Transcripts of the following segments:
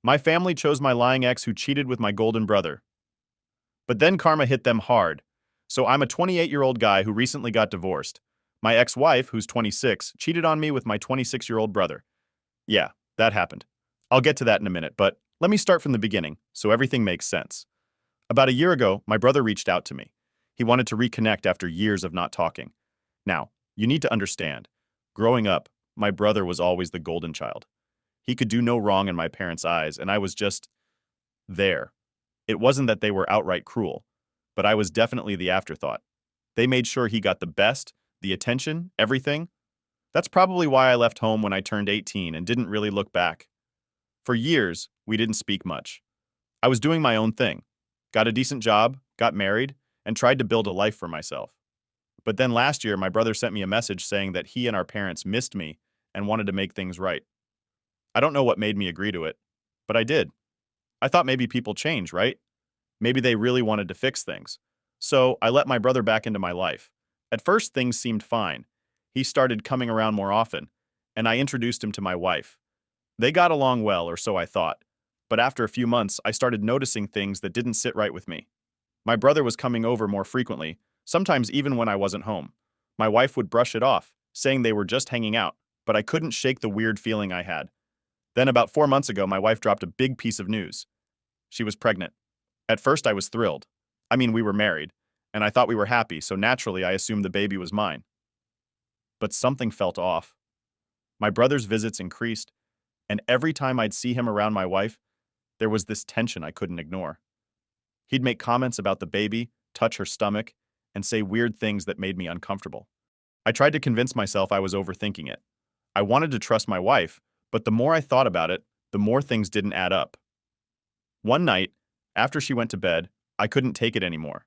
My family chose my lying ex who cheated with my golden brother. But then karma hit them hard. So I'm a 28-year-old guy who recently got divorced. My ex-wife, who's 26, cheated on me with my 26-year-old brother. Yeah, that happened. I'll get to that in a minute, but let me start from the beginning so everything makes sense. About a year ago, my brother reached out to me. He wanted to reconnect after years of not talking. Now, you need to understand, growing up, my brother was always the golden child. He could do no wrong in my parents' eyes, and I was just there. It wasn't that they were outright cruel, but I was definitely the afterthought. They made sure he got the best, the attention, everything. That's probably why I left home when I turned 18 and didn't really look back. For years, we didn't speak much. I was doing my own thing, got a decent job, got married, and tried to build a life for myself. But then last year, my brother sent me a message saying that he and our parents missed me and wanted to make things right. I don't know what made me agree to it, but I did. I thought maybe people change, right? Maybe they really wanted to fix things. So I let my brother back into my life. At first, things seemed fine. He started coming around more often, and I introduced him to my wife. They got along well, or so I thought. But after a few months, I started noticing things that didn't sit right with me. My brother was coming over more frequently, sometimes even when I wasn't home. My wife would brush it off, saying they were just hanging out, but I couldn't shake the weird feeling I had. Then, about 4 months ago, my wife dropped a big piece of news. She was pregnant. At first, I was thrilled. I mean, we were married, and I thought we were happy, so naturally, I assumed the baby was mine. But something felt off. My brother's visits increased, and every time I'd see him around my wife, there was this tension I couldn't ignore. He'd make comments about the baby, touch her stomach, and say weird things that made me uncomfortable. I tried to convince myself I was overthinking it. I wanted to trust my wife, but the more I thought about it, the more things didn't add up. One night, after she went to bed, I couldn't take it anymore.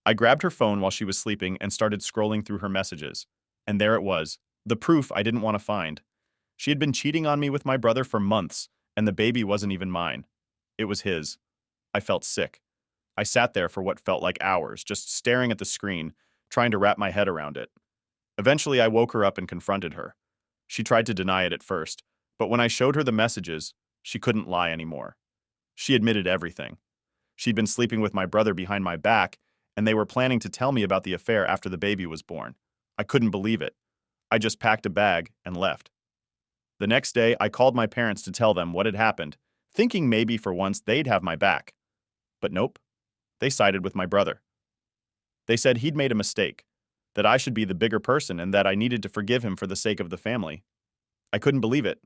I grabbed her phone while she was sleeping and started scrolling through her messages. And there it was, the proof I didn't want to find. She had been cheating on me with my brother for months, and the baby wasn't even mine. It was his. I felt sick. I sat there for what felt like hours, just staring at the screen, trying to wrap my head around it. Eventually, I woke her up and confronted her. She tried to deny it at first, but when I showed her the messages, she couldn't lie anymore. She admitted everything. She'd been sleeping with my brother behind my back, and they were planning to tell me about the affair after the baby was born. I couldn't believe it. I just packed a bag and left. The next day, I called my parents to tell them what had happened, thinking maybe for once they'd have my back. But nope, they sided with my brother. They said he'd made a mistake, that I should be the bigger person and that I needed to forgive him for the sake of the family. I couldn't believe it.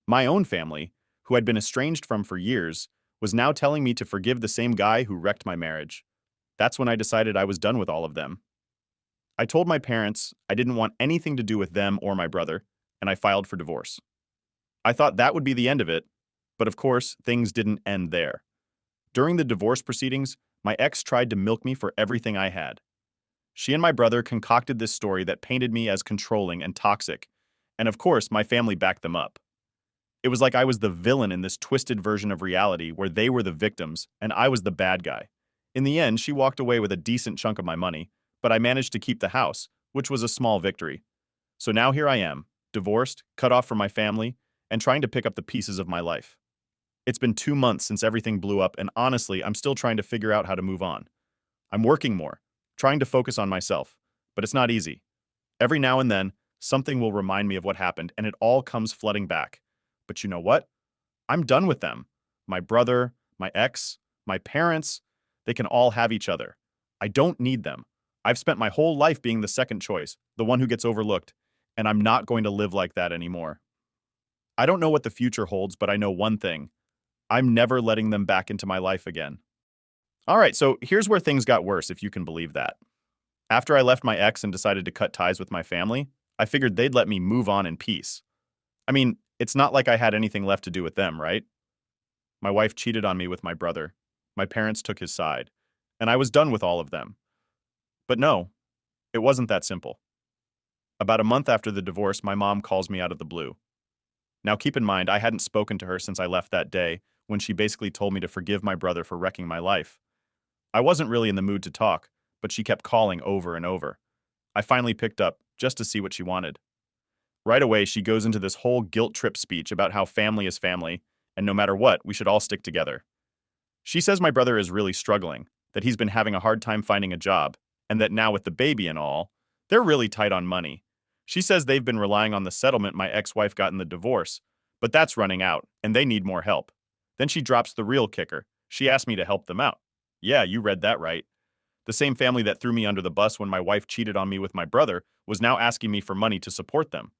My own family, who I'd been estranged from for years, was now telling me to forgive the same guy who wrecked my marriage. That's when I decided I was done with all of them. I told my parents I didn't want anything to do with them or my brother, and I filed for divorce. I thought that would be the end of it, but of course, things didn't end there. During the divorce proceedings, my ex tried to milk me for everything I had. She and my brother concocted this story that painted me as controlling and toxic, and of course, my family backed them up. It was like I was the villain in this twisted version of reality where they were the victims and I was the bad guy. In the end, she walked away with a decent chunk of my money, but I managed to keep the house, which was a small victory. So now here I am, divorced, cut off from my family, and trying to pick up the pieces of my life. It's been 2 months since everything blew up, and honestly, I'm still trying to figure out how to move on. I'm working more, trying to focus on myself, but it's not easy. Every now and then, something will remind me of what happened, and it all comes flooding back. But you know what? I'm done with them. My brother, my ex, my parents, they can all have each other. I don't need them. I've spent my whole life being the second choice, the one who gets overlooked, and I'm not going to live like that anymore. I don't know what the future holds, but I know one thing. I'm never letting them back into my life again. All right, so here's where things got worse, if you can believe that. After I left my ex and decided to cut ties with my family, I figured they'd let me move on in peace. I mean, it's not like I had anything left to do with them, right? My wife cheated on me with my brother. My parents took his side, and I was done with all of them. But no, it wasn't that simple. About a month after the divorce, my mom calls me out of the blue. Now keep in mind, I hadn't spoken to her since I left that day, when she basically told me to forgive my brother for wrecking my life. I wasn't really in the mood to talk, but she kept calling over and over. I finally picked up, just to see what she wanted. Right away, she goes into this whole guilt trip speech about how family is family, and no matter what, we should all stick together. She says my brother is really struggling, that he's been having a hard time finding a job, and that now with the baby and all, they're really tight on money. She says they've been relying on the settlement my ex-wife got in the divorce, but that's running out, and they need more help. Then she drops the real kicker. She asked me to help them out. Yeah, you read that right. The same family that threw me under the bus when my wife cheated on me with my brother was now asking me for money to support them.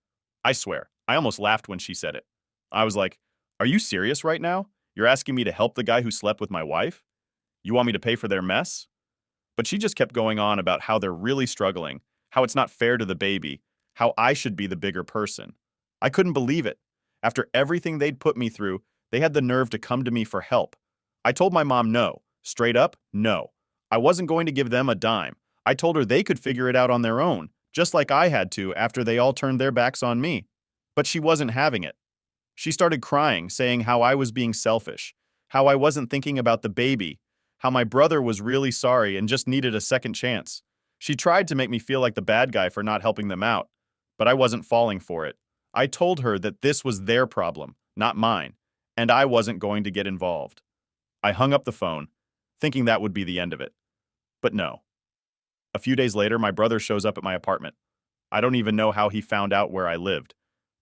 I swear, I almost laughed when she said it. I was like, are you serious right now? You're asking me to help the guy who slept with my wife? You want me to pay for their mess? But she just kept going on about how they're really struggling, how it's not fair to the baby, how I should be the bigger person. I couldn't believe it. After everything they'd put me through, they had the nerve to come to me for help. I told my mom no. Straight up, no. I wasn't going to give them a dime. I told her they could figure it out on their own, just like I had to after they all turned their backs on me. But she wasn't having it. She started crying, saying how I was being selfish, how I wasn't thinking about the baby, how my brother was really sorry and just needed a second chance. She tried to make me feel like the bad guy for not helping them out, but I wasn't falling for it. I told her that this was their problem, not mine, and I wasn't going to get involved. I hung up the phone, thinking that would be the end of it. But no. A few days later, my brother shows up at my apartment. I don't even know how he found out where I lived,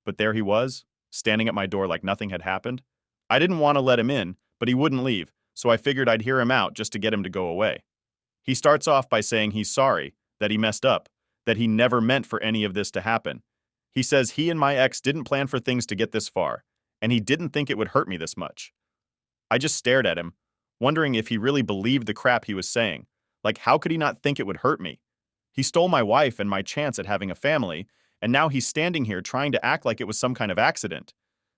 but there he was, standing at my door like nothing had happened. I didn't want to let him in, but he wouldn't leave, so I figured I'd hear him out just to get him to go away. He starts off by saying he's sorry, that he messed up, that he never meant for any of this to happen. He says he and my ex didn't plan for things to get this far, and he didn't think it would hurt me this much. I just stared at him, wondering if he really believed the crap he was saying. Like, how could he not think it would hurt me? He stole my wife and my chance at having a family, and now he's standing here trying to act like it was some kind of accident.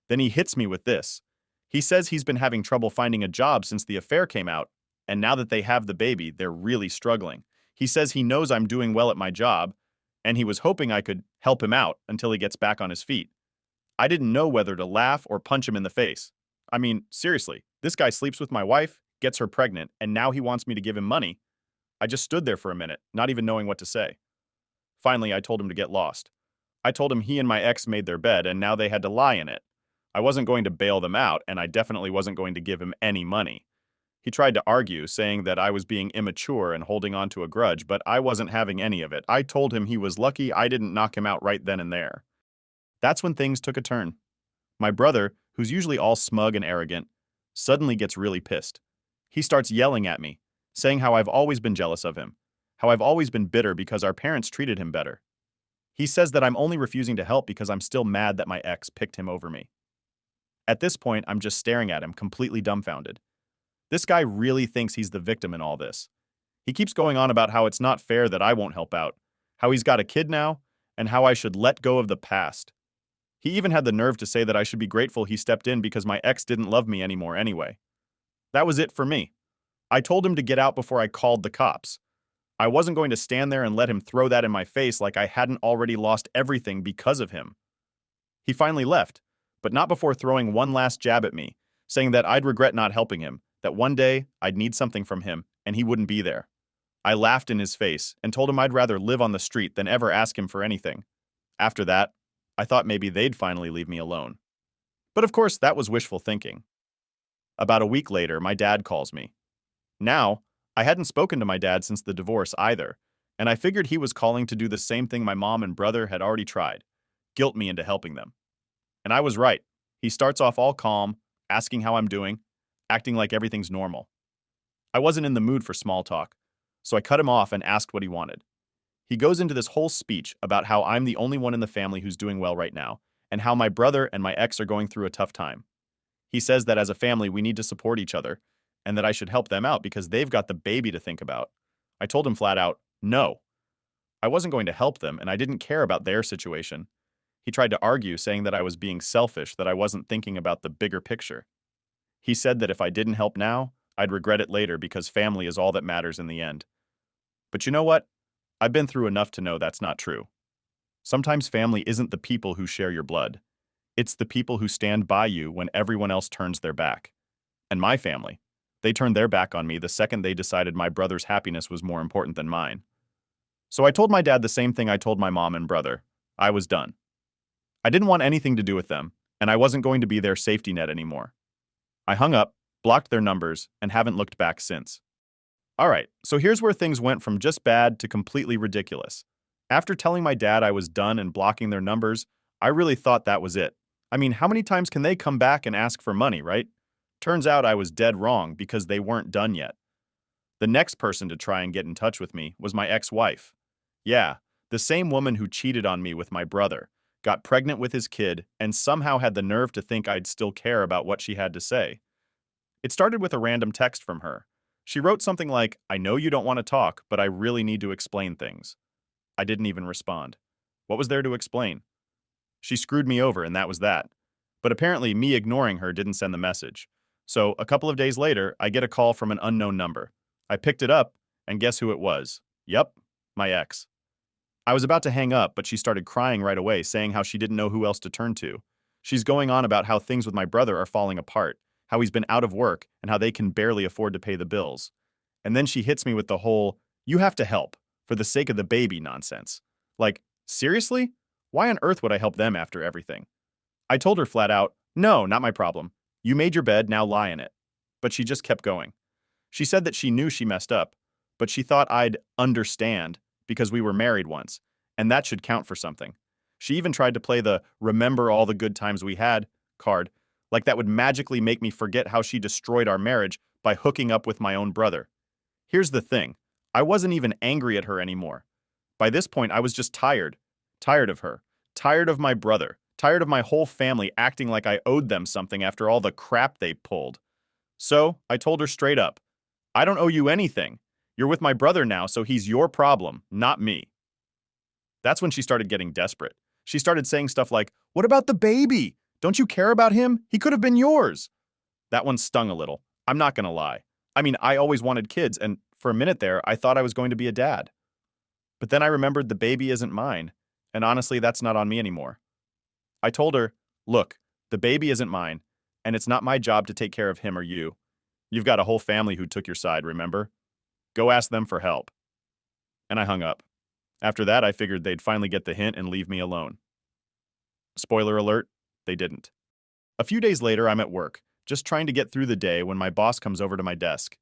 Then he hits me with this. He says he's been having trouble finding a job since the affair came out, and now that they have the baby, they're really struggling. He says he knows I'm doing well at my job, and he was hoping I could help him out until he gets back on his feet. I didn't know whether to laugh or punch him in the face. I mean, seriously, this guy sleeps with my wife, gets her pregnant, and now he wants me to give him money. I just stood there for a minute, not even knowing what to say. Finally, I told him to get lost. I told him he and my ex made their bed, and now they had to lie in it. I wasn't going to bail them out, and I definitely wasn't going to give him any money. He tried to argue, saying that I was being immature and holding on to a grudge, but I wasn't having any of it. I told him he was lucky I didn't knock him out right then and there. That's when things took a turn. My brother, who's usually all smug and arrogant, suddenly gets really pissed. He starts yelling at me, saying how I've always been jealous of him, how I've always been bitter because our parents treated him better. He says that I'm only refusing to help because I'm still mad that my ex picked him over me. At this point, I'm just staring at him, completely dumbfounded. This guy really thinks he's the victim in all this. He keeps going on about how it's not fair that I won't help out, how he's got a kid now, and how I should let go of the past. He even had the nerve to say that I should be grateful he stepped in because my ex didn't love me anymore anyway. That was it for me. I told him to get out before I called the cops. I wasn't going to stand there and let him throw that in my face like I hadn't already lost everything because of him. He finally left, but not before throwing one last jab at me, saying that I'd regret not helping him, that one day I'd need something from him and he wouldn't be there. I laughed in his face and told him I'd rather live on the street than ever ask him for anything. After that, I thought maybe they'd finally leave me alone. But of course, that was wishful thinking. About a week later, my dad calls me. Now, I hadn't spoken to my dad since the divorce either, and I figured he was calling to do the same thing my mom and brother had already tried, guilt me into helping them. And I was right. He starts off all calm, asking how I'm doing, acting like everything's normal. I wasn't in the mood for small talk, so I cut him off and asked what he wanted. He goes into this whole speech about how I'm the only one in the family who's doing well right now, and how my brother and my ex are going through a tough time. He says that as a family we need to support each other, and that I should help them out because they've got the baby to think about. I told him flat out, no. I wasn't going to help them, and I didn't care about their situation. He tried to argue, saying that I was being selfish, that I wasn't thinking about the bigger picture. He said that if I didn't help now, I'd regret it later because family is all that matters in the end. But you know what? I've been through enough to know that's not true. Sometimes family isn't the people who share your blood. It's the people who stand by you when everyone else turns their back. And my family, they turned their back on me the second they decided my brother's happiness was more important than mine. So I told my dad the same thing I told my mom and brother. I was done. I didn't want anything to do with them, and I wasn't going to be their safety net anymore. I hung up, blocked their numbers, and haven't looked back since. Alright, so here's where things went from just bad to completely ridiculous. After telling my dad I was done and blocking their numbers, I really thought that was it. I mean, how many times can they come back and ask for money, right? Turns out I was dead wrong because they weren't done yet. The next person to try and get in touch with me was my ex-wife. Yeah, the same woman who cheated on me with my brother, got pregnant with his kid, and somehow had the nerve to think I'd still care about what she had to say. It started with a random text from her. She wrote something like, "I know you don't want to talk, but I really need to explain things." I didn't even respond. What was there to explain? She screwed me over, and that was that. But apparently, me ignoring her didn't send the message. So, a couple of days later, I get a call from an unknown number. I picked it up, and guess who it was? Yup, my ex. I was about to hang up, but she started crying right away, saying how she didn't know who else to turn to. She's going on about how things with my brother are falling apart, how he's been out of work, and how they can barely afford to pay the bills. And then she hits me with the whole, "you have to help, for the sake of the baby" nonsense. Like, seriously? Why on earth would I help them after everything? I told her flat out, "No, not my problem. You made your bed, now lie in it." But she just kept going. She said that she knew she messed up, but she thought I'd understand because we were married once, and that should count for something. She even tried to play the "remember all the good times we had" card, like that would magically make me forget how she destroyed our marriage by hooking up with my own brother. Here's the thing, I wasn't even angry at her anymore. By this point, I was just tired. Tired of her. Tired of my brother. Tired of my whole family acting like I owed them something after all the crap they pulled. So, I told her straight up, "I don't owe you anything. You're with my brother now, so he's your problem, not me." That's when she started getting desperate. She started saying stuff like, "What about the baby? Don't you care about him? He could have been yours." That one stung a little. I'm not gonna lie. I mean, I always wanted kids, and for a minute there, I thought I was going to be a dad. But then I remembered the baby isn't mine, and honestly, that's not on me anymore. I told her, "Look, the baby isn't mine, and it's not my job to take care of him or you. You've got a whole family who took your side, remember? Go ask them for help." And I hung up. After that, I figured they'd finally get the hint and leave me alone. Spoiler alert, they didn't. A few days later, I'm at work, just trying to get through the day when my boss comes over to my desk.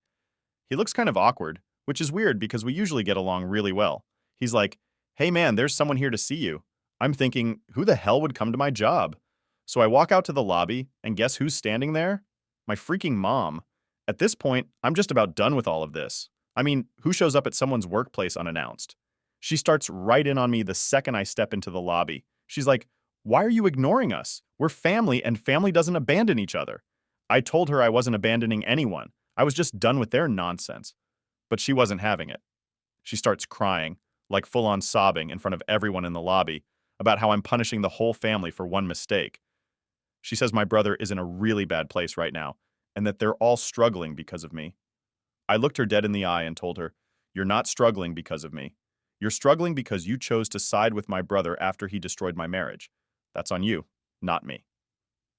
He looks kind of awkward, which is weird because we usually get along really well. He's like, "Hey man, there's someone here to see you." I'm thinking, who the hell would come to my job? So I walk out to the lobby, and guess who's standing there? My freaking mom. At this point, I'm just about done with all of this. I mean, who shows up at someone's workplace unannounced? She starts right in on me the second I step into the lobby. She's like, "Why are you ignoring us? We're family, and family doesn't abandon each other." I told her I wasn't abandoning anyone. I was just done with their nonsense. But she wasn't having it. She starts crying, like full-on sobbing in front of everyone in the lobby, about how I'm punishing the whole family for one mistake. She says my brother is in a really bad place right now, and that they're all struggling because of me. I looked her dead in the eye and told her, "You're not struggling because of me. You're struggling because you chose to side with my brother after he destroyed my marriage. That's on you, not me."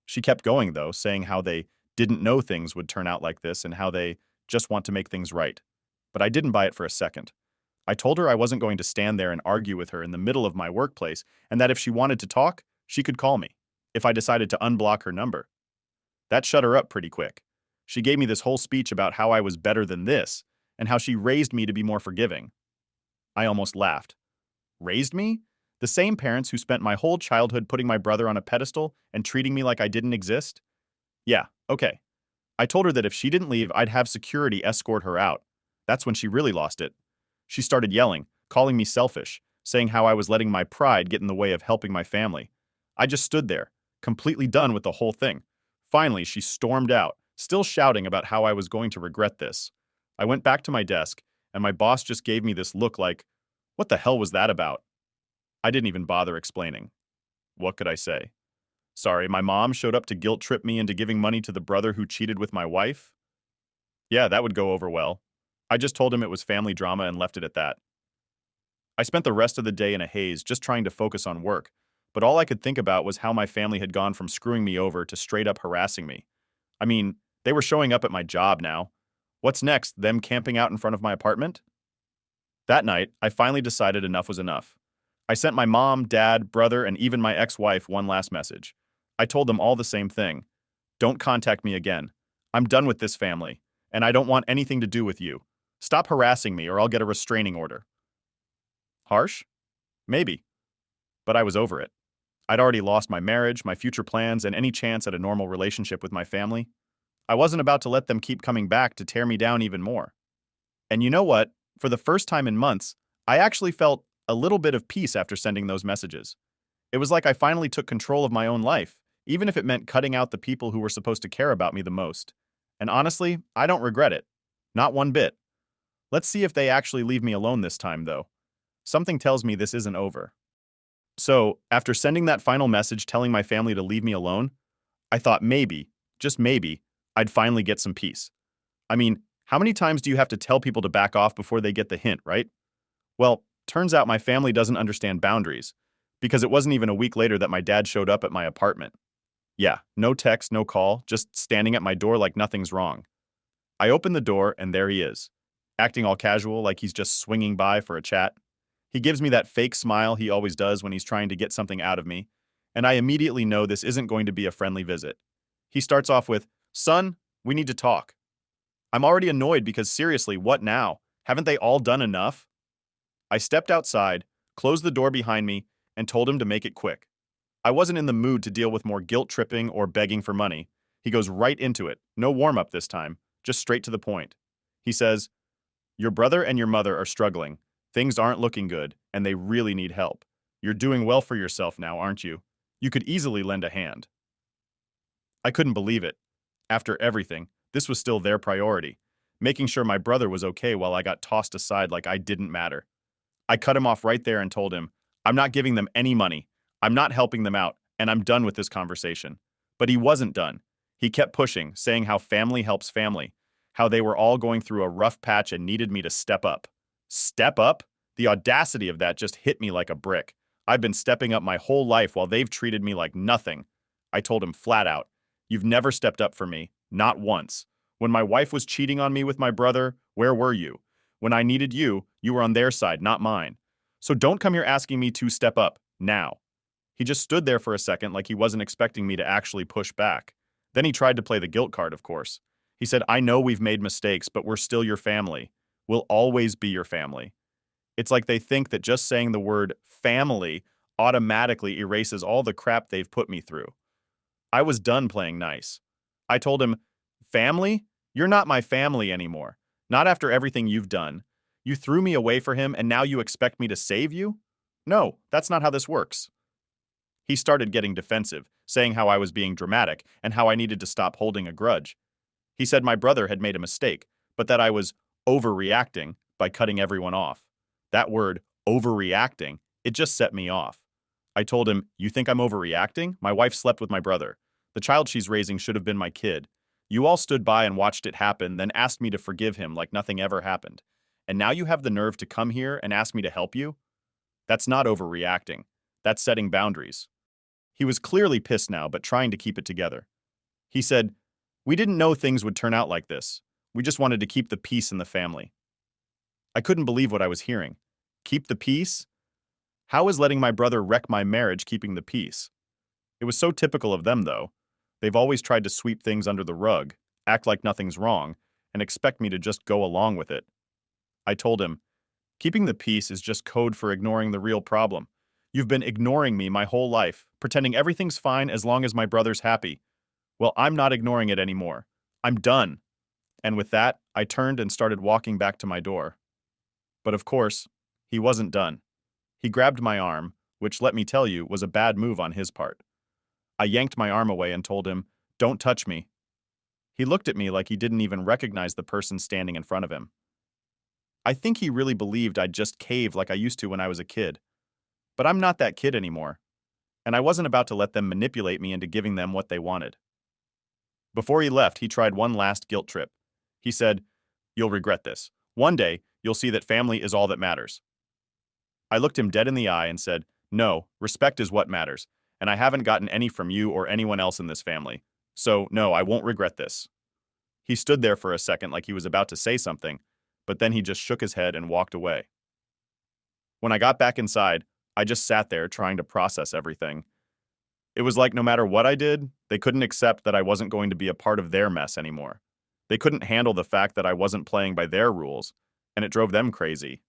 She kept going, though, saying how they didn't know things would turn out like this and how they just want to make things right. But I didn't buy it for a second. I told her I wasn't going to stand there and argue with her in the middle of my workplace, and that if she wanted to talk, she could call me, if I decided to unblock her number. That shut her up pretty quick. She gave me this whole speech about how I was better than this, and how she raised me to be more forgiving. I almost laughed. Raised me? The same parents who spent my whole childhood putting my brother on a pedestal and treating me like I didn't exist? Yeah, okay. I told her that if she didn't leave, I'd have security escort her out. That's when she really lost it. She started yelling, calling me selfish, saying how I was letting my pride get in the way of helping my family. I just stood there, completely done with the whole thing. Finally, she stormed out, still shouting about how I was going to regret this. I went back to my desk, and my boss just gave me this look like, "What the hell was that about?" I didn't even bother explaining. What could I say? Sorry, my mom showed up to guilt trip me into giving money to the brother who cheated with my wife? Yeah, that would go over well. I just told him it was family drama and left it at that. I spent the rest of the day in a haze just trying to focus on work, but all I could think about was how my family had gone from screwing me over to straight up harassing me. I mean, they were showing up at my job now. What's next, them camping out in front of my apartment? That night, I finally decided enough was enough. I sent my mom, dad, brother, and even my ex-wife one last message. I told them all the same thing. Don't contact me again. I'm done with this family, and I don't want anything to do with you. Stop harassing me or I'll get a restraining order. Harsh? Maybe, but I was over it. I'd already lost my marriage, my future plans, and any chance at a normal relationship with my family. I wasn't about to let them keep coming back to tear me down even more. And you know what? For the first time in months, I actually felt a little bit of peace after sending those messages. It was like I finally took control of my own life, even if it meant cutting out the people who were supposed to care about me the most. And honestly, I don't regret it. Not one bit. Let's see if they actually leave me alone this time, though. Something tells me this isn't over. So, after sending that final message telling my family to leave me alone, I thought maybe, just maybe, I'd finally get some peace. I mean, how many times do you have to tell people to back off before they get the hint, right? Well, turns out my family doesn't understand boundaries, because it wasn't even a week later that my dad showed up at my apartment. Yeah, no text, no call, just standing at my door like nothing's wrong. I open the door and there he is, acting all casual like he's just swinging by for a chat. He gives me that fake smile he always does when he's trying to get something out of me, and I immediately know this isn't going to be a friendly visit. He starts off with, "Son, we need to talk." I'm already annoyed because seriously, what now? Haven't they all done enough? I stepped outside, closed the door behind me, and told him to make it quick. I wasn't in the mood to deal with more guilt tripping or begging for money. He goes right into it, no warm up this time, just straight to the point. He says, "Your brother and your mother are struggling. Things aren't looking good, and they really need help. You're doing well for yourself now, aren't you? You could easily lend a hand." I couldn't believe it. After everything, this was still their priority, making sure my brother was okay while I got tossed aside like I didn't matter. I cut him off right there and told him, "I'm not giving them any money. I'm not helping them out, and I'm done with this conversation." But he wasn't done. He kept pushing, saying how family helps family, how they were all going through a rough patch and needed me to step up. Step up? The audacity of that just hit me like a brick. I've been stepping up my whole life while they've treated me like nothing. I told him flat out, "You've never stepped up for me, not once. When my wife was cheating on me with my brother, where were you? When I needed you, you were on their side, not mine. So don't come here asking me to step up, now." He just stood there for a second like he wasn't expecting me to actually push back. Then he tried to play the guilt card, of course. He said, "I know we've made mistakes, but we're still your family. We'll always be your family." It's like they think that just saying the word family automatically erases all the crap they've put me through. I was done playing nice. I told him, "Family? You're not my family anymore. Not after everything you've done. You threw me away for him and now you expect me to save you? No, that's not how this works." He started getting defensive, saying how I was being dramatic and how I needed to stop holding a grudge. He said my brother had made a mistake, but that I was overreacting by cutting everyone off. That word, overreacting, it just set me off. I told him, "You think I'm overreacting? My wife slept with my brother. The child she's raising should have been my kid. You all stood by and watched it happen, then asked me to forgive him like nothing ever happened. And now you have the nerve to come here and ask me to help you? That's not overreacting. That's setting boundaries." He was clearly pissed now, but trying to keep it together. He said, "We didn't know things would turn out like this. We just wanted to keep the peace in the family." I couldn't believe what I was hearing. Keep the peace? How is letting my brother wreck my marriage keeping the peace? It was so typical of them, though. They've always tried to sweep things under the rug, act like nothing's wrong, and expect me to just go along with it. I told him, "Keeping the peace is just code for ignoring the real problem. You've been ignoring me my whole life, pretending everything's fine as long as my brother's happy. Well, I'm not ignoring it anymore. I'm done." And with that, I turned and started walking back to my door. But of course, he wasn't done. He grabbed my arm, which, let me tell you, was a bad move on his part. I yanked my arm away and told him, "Don't touch me." He looked at me like he didn't even recognize the person standing in front of him. I think he really believed I'd just cave like I used to when I was a kid. But I'm not that kid anymore, and I wasn't about to let them manipulate me into giving them what they wanted. Before he left, he tried one last guilt trip. He said, "You'll regret this. One day, you'll see that family is all that matters." I looked him dead in the eye and said, "No, respect is what matters, and I haven't gotten any from you or anyone else in this family. So, no, I won't regret this." He stood there for a second like he was about to say something, but then he just shook his head and walked away. When I got back inside, I just sat there trying to process everything. It was like no matter what I did, they couldn't accept that I wasn't going to be a part of their mess anymore. They couldn't handle the fact that I wasn't playing by their rules, and it drove them crazy.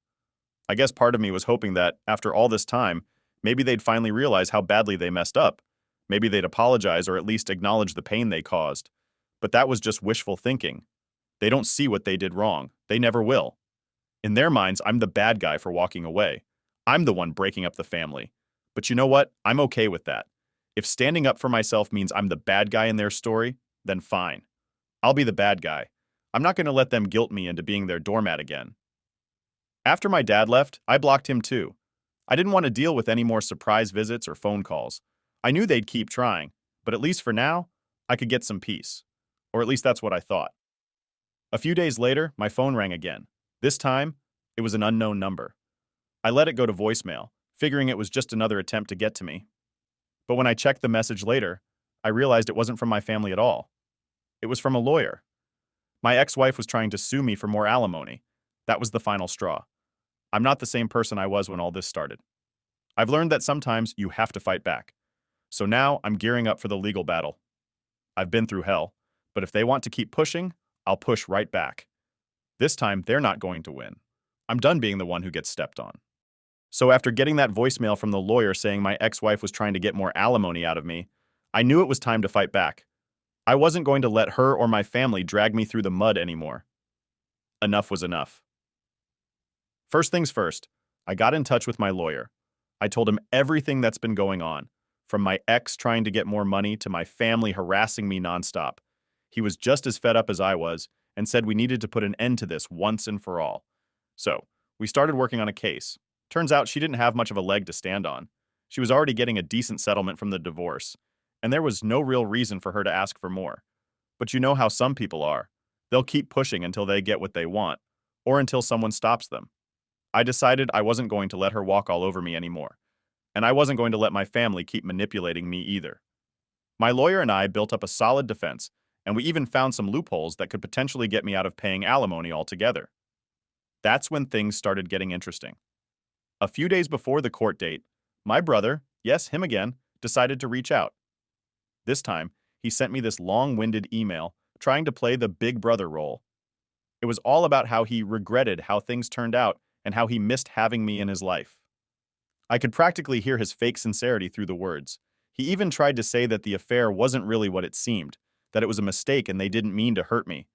I guess part of me was hoping that, after all this time, maybe they'd finally realize how badly they messed up. Maybe they'd apologize or at least acknowledge the pain they caused. But that was just wishful thinking. They don't see what they did wrong. They never will. In their minds, I'm the bad guy for walking away. I'm the one breaking up the family. But you know what? I'm okay with that. If standing up for myself means I'm the bad guy in their story, then fine. I'll be the bad guy. I'm not going to let them guilt me into being their doormat again. After my dad left, I blocked him too. I didn't want to deal with any more surprise visits or phone calls. I knew they'd keep trying, but at least for now, I could get some peace. Or at least that's what I thought. A few days later, my phone rang again. This time, it was an unknown number. I let it go to voicemail, figuring it was just another attempt to get to me. But when I checked the message later, I realized it wasn't from my family at all. It was from a lawyer. My ex-wife was trying to sue me for more alimony. That was the final straw. I'm not the same person I was when all this started. I've learned that sometimes you have to fight back. So now I'm gearing up for the legal battle. I've been through hell, but if they want to keep pushing, I'll push right back. This time, they're not going to win. I'm done being the one who gets stepped on. So after getting that voicemail from the lawyer saying my ex-wife was trying to get more alimony out of me, I knew it was time to fight back. I wasn't going to let her or my family drag me through the mud anymore. Enough was enough. First things first, I got in touch with my lawyer. I told him everything that's been going on, from my ex trying to get more money to my family harassing me nonstop. He was just as fed up as I was and said we needed to put an end to this once and for all. So, we started working on a case. Turns out she didn't have much of a leg to stand on. She was already getting a decent settlement from the divorce, and there was no real reason for her to ask for more. But you know how some people are. They'll keep pushing until they get what they want, or until someone stops them. I decided I wasn't going to let her walk all over me anymore, and I wasn't going to let my family keep manipulating me either. My lawyer and I built up a solid defense, and we even found some loopholes that could potentially get me out of paying alimony altogether. That's when things started getting interesting. A few days before the court date, my brother, yes, him again, decided to reach out. This time, he sent me this long-winded email trying to play the big brother role. It was all about how he regretted how things turned out and how he missed having me in his life. I could practically hear his fake sincerity through the words. He even tried to say that the affair wasn't really what it seemed, that it was a mistake and they didn't mean to hurt me.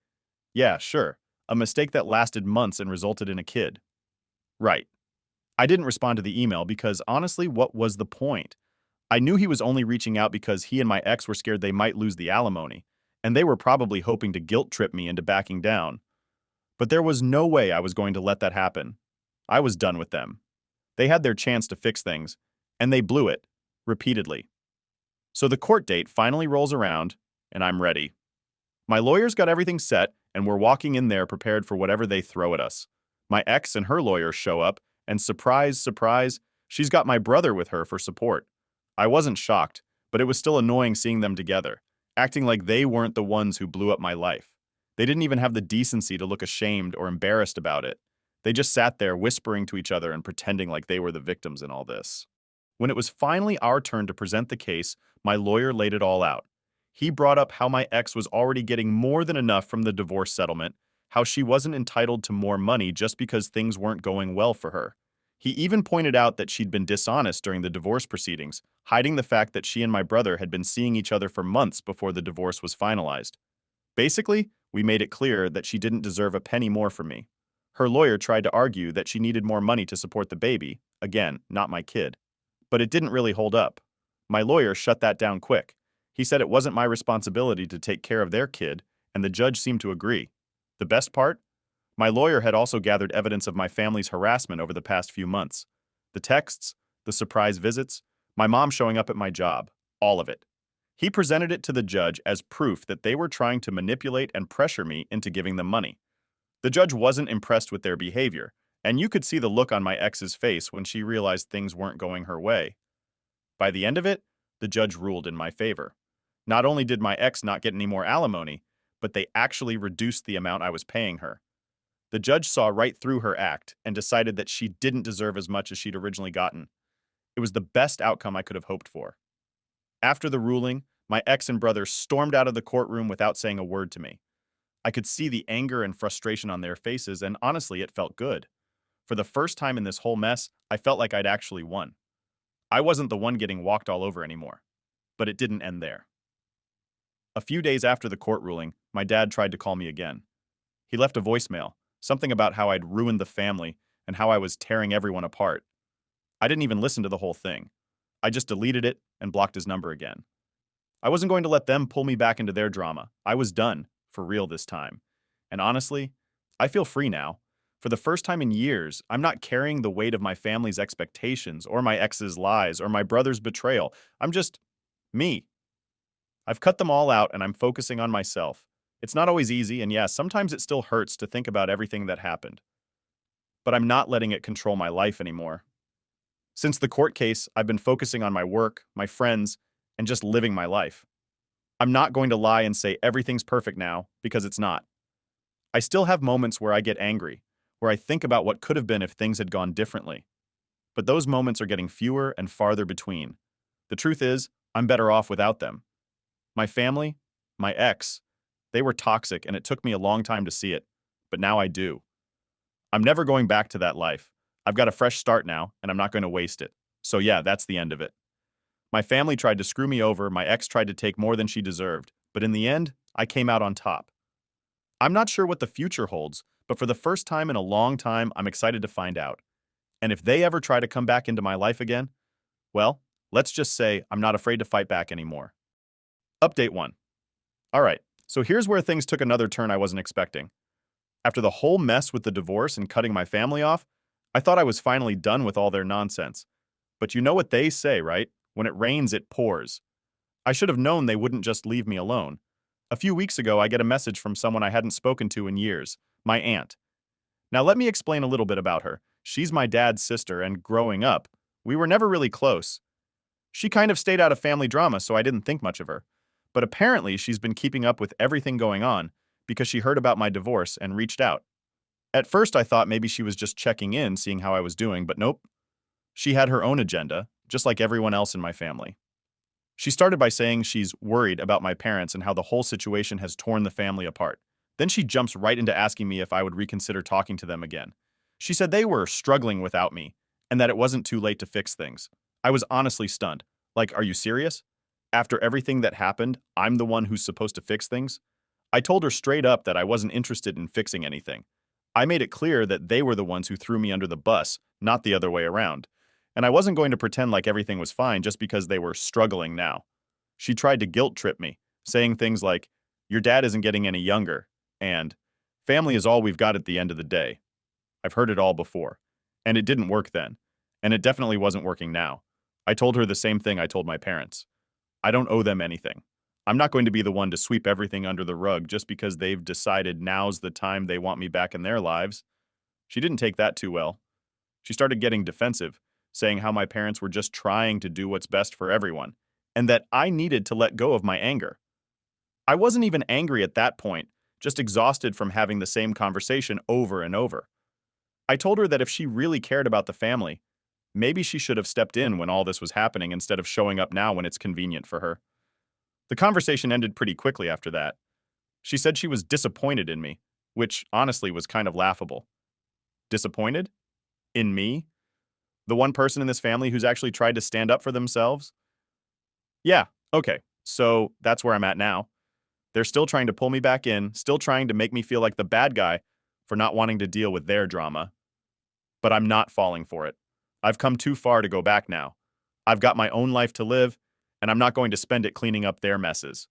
Yeah, sure, a mistake that lasted months and resulted in a kid. Right. I didn't respond to the email because honestly, what was the point? I knew he was only reaching out because he and my ex were scared they might lose the alimony, and they were probably hoping to guilt trip me into backing down. But there was no way I was going to let that happen. I was done with them. They had their chance to fix things, and they blew it, repeatedly. So the court date finally rolls around, and I'm ready. My lawyers got everything set, and we're walking in there prepared for whatever they throw at us. My ex and her lawyers show up, and surprise, surprise, she's got my brother with her for support. I wasn't shocked, but it was still annoying seeing them together, acting like they weren't the ones who blew up my life. They didn't even have the decency to look ashamed or embarrassed about it. They just sat there whispering to each other and pretending like they were the victims in all this. When it was finally our turn to present the case, my lawyer laid it all out. He brought up how my ex was already getting more than enough from the divorce settlement, how she wasn't entitled to more money just because things weren't going well for her. He even pointed out that she'd been dishonest during the divorce proceedings, hiding the fact that she and my brother had been seeing each other for months before the divorce was finalized. Basically, we made it clear that she didn't deserve a penny more from me. Her lawyer tried to argue that she needed more money to support the baby, again, not my kid. But it didn't really hold up. My lawyer shut that down quick. He said it wasn't my responsibility to take care of their kid, and the judge seemed to agree. The best part? My lawyer had also gathered evidence of my family's harassment over the past few months. The texts, the surprise visits, my mom showing up at my job, all of it. He presented it to the judge as proof that they were trying to manipulate and pressure me into giving them money. The judge wasn't impressed with their behavior, and you could see the look on my ex's face when she realized things weren't going her way. By the end of it, the judge ruled in my favor. Not only did my ex not get any more alimony, but they actually reduced the amount I was paying her. The judge saw right through her act and decided that she didn't deserve as much as she'd originally gotten. It was the best outcome I could have hoped for. After the ruling, my ex and brother stormed out of the courtroom without saying a word to me. I could see the anger and frustration on their faces, and honestly, it felt good. For the first time in this whole mess, I felt like I'd actually won. I wasn't the one getting walked all over anymore. But it didn't end there. A few days after the court ruling, my dad tried to call me again. He left a voicemail, something about how I'd ruined the family and how I was tearing everyone apart. I didn't even listen to the whole thing. I just deleted it and blocked his number again. I wasn't going to let them pull me back into their drama. I was done, for real this time. And honestly, I feel free now. For the first time in years, I'm not carrying the weight of my family's expectations, or my ex's lies, or my brother's betrayal. I'm just me. I've cut them all out and I'm focusing on myself. It's not always easy, and yeah, sometimes it still hurts to think about everything that happened. But I'm not letting it control my life anymore. Since the court case, I've been focusing on my work, my friends, and just living my life. I'm not going to lie and say everything's perfect now, because it's not. I still have moments where I get angry, where I think about what could have been if things had gone differently. But those moments are getting fewer and farther between. The truth is, I'm better off without them. My family, my ex, they were toxic and it took me a long time to see it, but now I do. I'm never going back to that life. I've got a fresh start now, and I'm not going to waste it. So yeah, that's the end of it. My family tried to screw me over, my ex tried to take more than she deserved, but in the end, I came out on top. I'm not sure what the future holds, but for the first time in a long time, I'm excited to find out. And if they ever try to come back into my life again, well, let's just say I'm not afraid to fight back anymore. Update 1. Alright, so here's where things took another turn I wasn't expecting. After the whole mess with the divorce and cutting my family off, I thought I was finally done with all their nonsense. But you know what they say, right? When it rains, it pours. I should have known they wouldn't just leave me alone. A few weeks ago, I get a message from someone I hadn't spoken to in years, my aunt. Now let me explain a little bit about her. She's my dad's sister, and growing up, we were never really close. She kind of stayed out of family drama, so I didn't think much of her. But apparently, she's been keeping up with everything going on because she heard about my divorce and reached out. At first, I thought maybe she was just checking in, seeing how I was doing, but nope. She had her own agenda, just like everyone else in my family. She started by saying she's worried about my parents and how the whole situation has torn the family apart. Then she jumps right into asking me if I would reconsider talking to them again. She said they were struggling without me, and that it wasn't too late to fix things. I was honestly stunned. Like, are you serious? After everything that happened, I'm the one who's supposed to fix things? I told her straight up that I wasn't interested in fixing anything. I made it clear that they were the ones who threw me under the bus, not the other way around. And I wasn't going to pretend like everything was fine just because they were struggling now. She tried to guilt trip me, saying things like, "Your dad isn't getting any younger," and "Family is all we've got at the end of the day." I've heard it all before. And it didn't work then. And it definitely wasn't working now. I told her the same thing I told my parents. I don't owe them anything. I'm not going to be the one to sweep everything under the rug just because they've decided now's the time they want me back in their lives. She didn't take that too well. She started getting defensive, saying how my parents were just trying to do what's best for everyone, and that I needed to let go of my anger. I wasn't even angry at that point, just exhausted from having the same conversation over and over. I told her that if she really cared about the family, maybe she should have stepped in when all this was happening instead of showing up now when it's convenient for her. The conversation ended pretty quickly after that. She said she was disappointed in me, which honestly was kind of laughable. Disappointed? In me? The one person in this family who's actually tried to stand up for themselves? Yeah, okay, so that's where I'm at now. They're still trying to pull me back in, still trying to make me feel like the bad guy for not wanting to deal with their drama. But I'm not falling for it. I've come too far to go back now. I've got my own life to live, and I'm not going to spend it cleaning up their messes.